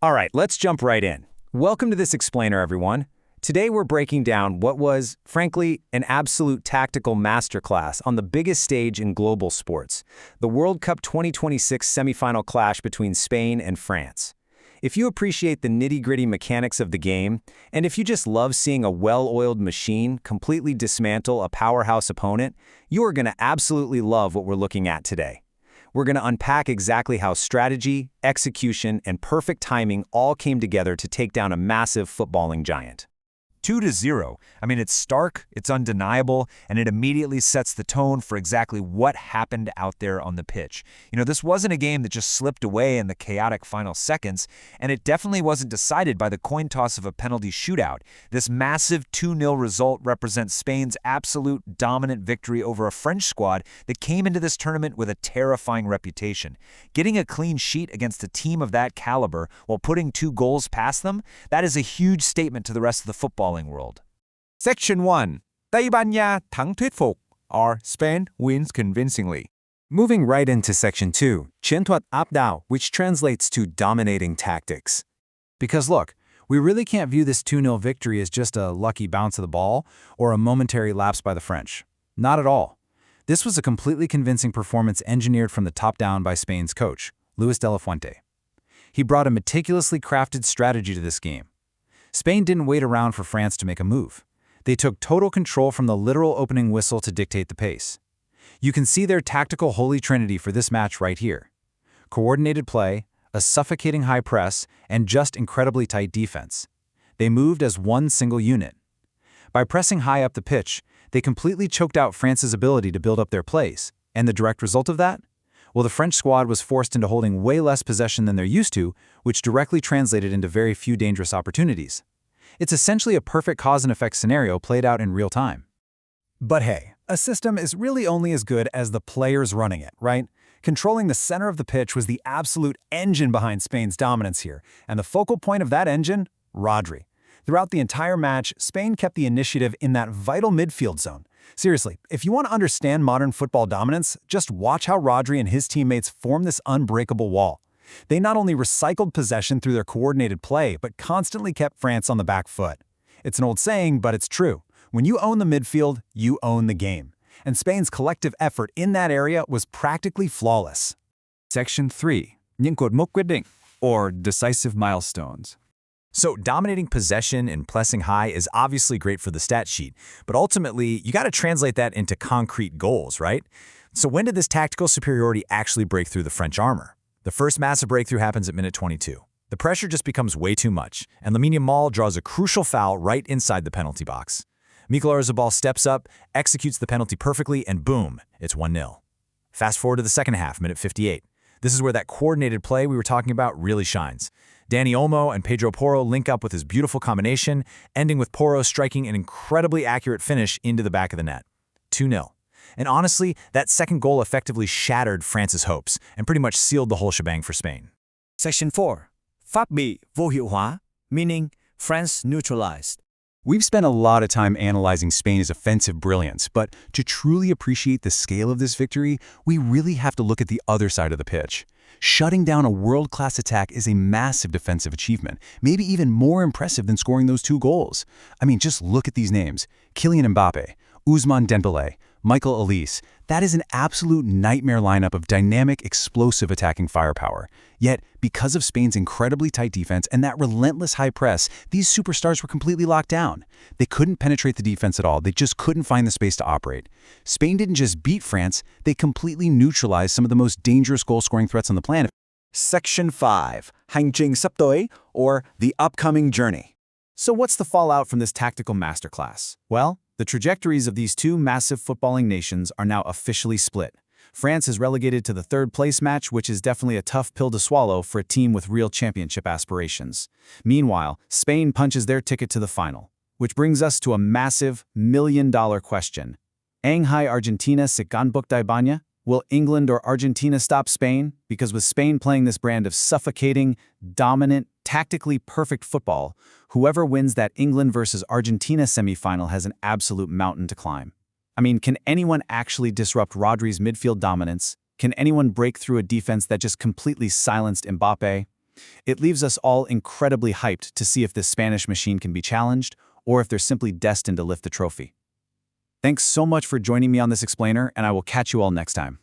All right, let's jump right in. Welcome to this explainer, everyone. Today we're breaking down what was, frankly, an absolute tactical masterclass on the biggest stage in global sports, the World Cup 2026 semifinal clash between Spain and France. If you appreciate the nitty-gritty mechanics of the game, and if you just love seeing a well-oiled machine completely dismantle a powerhouse opponent, you are going to absolutely love what we're looking at today. We're going to unpack exactly how strategy, execution, and perfect timing all came together to take down a massive footballing giant. 2-0. I mean, it's stark, it's undeniable, and it immediately sets the tone for exactly what happened out there on the pitch. This wasn't a game that just slipped away in the chaotic final seconds, and it definitely wasn't decided by the coin toss of a penalty shootout. This massive 2-0 result represents Spain's absolute dominant victory over a French squad that came into this tournament with a terrifying reputation. Getting a clean sheet against a team of that caliber while putting 2 goals past them, that is a huge statement to the rest of the football world. Section 1. Tây Ban Nha thắng thuyết phục, or Spain wins convincingly. Moving right into Section 2, Chiến thuật áp đảo, which translates to dominating tactics. Because look, we really can't view this 2-0 victory as just a lucky bounce of the ball or a momentary lapse by the French. Not at all. This was a completely convincing performance engineered from the top down by Spain's coach, Luis de la Fuente. He brought a meticulously crafted strategy to this game. Spain didn't wait around for France to make a move. They took total control from the literal opening whistle to dictate the pace. You can see their tactical holy trinity for this match right here. Coordinated play, a suffocating high press, and just incredibly tight defense. They moved as one single unit. By pressing high up the pitch, they completely choked out France's ability to build up their plays. And the direct result of that? Well, the French squad was forced into holding way less possession than they're used to, which directly translated into very few dangerous opportunities. It's essentially a perfect cause and effect scenario played out in real time. But hey, a system is really only as good as the players running it, right? Controlling the center of the pitch was the absolute engine behind Spain's dominance here, and the focal point of that engine, Rodri. Throughout the entire match, Spain kept the initiative in that vital midfield zone. Seriously, if you want to understand modern football dominance, just watch how Rodri and his teammates form this unbreakable wall. They not only recycled possession through their coordinated play, but constantly kept France on the back foot. It's an old saying, but it's true. When you own the midfield, you own the game. And Spain's collective effort in that area was practically flawless. Section 3. Những cột mốc quyết định, or decisive milestones. So dominating possession and pressing high is obviously great for the stat sheet, but ultimately, you got to translate that into concrete goals, right? So when did this tactical superiority actually break through the French armor? The first massive breakthrough happens at minute 22. The pressure just becomes way too much, and Lamine Yamal draws a crucial foul right inside the penalty box. Mikel Oyarzabal steps up, executes the penalty perfectly, and boom, it's 1-0. Fast forward to the second half, minute 58. This is where that coordinated play we were talking about really shines. Dani Olmo and Pedro Porro link up with his beautiful combination, ending with Porro striking an incredibly accurate finish into the back of the net. 2-0. And honestly, that second goal effectively shattered France's hopes and pretty much sealed the whole shebang for Spain. Section 4. Pháp bị vô hiệu hóa, meaning France neutralized. We've spent a lot of time analyzing Spain's offensive brilliance, but to truly appreciate the scale of this victory, we really have to look at the other side of the pitch. Shutting down a world-class attack is a massive defensive achievement, maybe even more impressive than scoring those 2 goals. I mean, just look at these names. Kylian Mbappe, Ousmane Dembélé, Michael Olise. That is an absolute nightmare lineup of dynamic, explosive attacking firepower. Yet, because of Spain's incredibly tight defense and that relentless high press, these superstars were completely locked down. They couldn't penetrate the defense at all. They just couldn't find the space to operate. Spain didn't just beat France, they completely neutralized some of the most dangerous goal-scoring threats on the planet. Section 5. Hành trình sắp tới, or the upcoming journey. So what's the fallout from this tactical masterclass? Well, the trajectories of these 2 massive footballing nations are now officially split. France is relegated to the 3rd place match, which is definitely a tough pill to swallow for a team with real championship aspirations. Meanwhile, Spain punches their ticket to the final. Which brings us to a massive million-dollar question. Ang hai Argentina si ganbuk di banya? Will England or Argentina stop Spain? Because with Spain playing this brand of suffocating, dominant, tactically perfect football, whoever wins that England versus Argentina semifinal has an absolute mountain to climb. I mean, can anyone actually disrupt Rodri's midfield dominance? Can anyone break through a defense that just completely silenced Mbappe? It leaves us all incredibly hyped to see if this Spanish machine can be challenged or if they're simply destined to lift the trophy. Thanks so much for joining me on this explainer, and I will catch you all next time.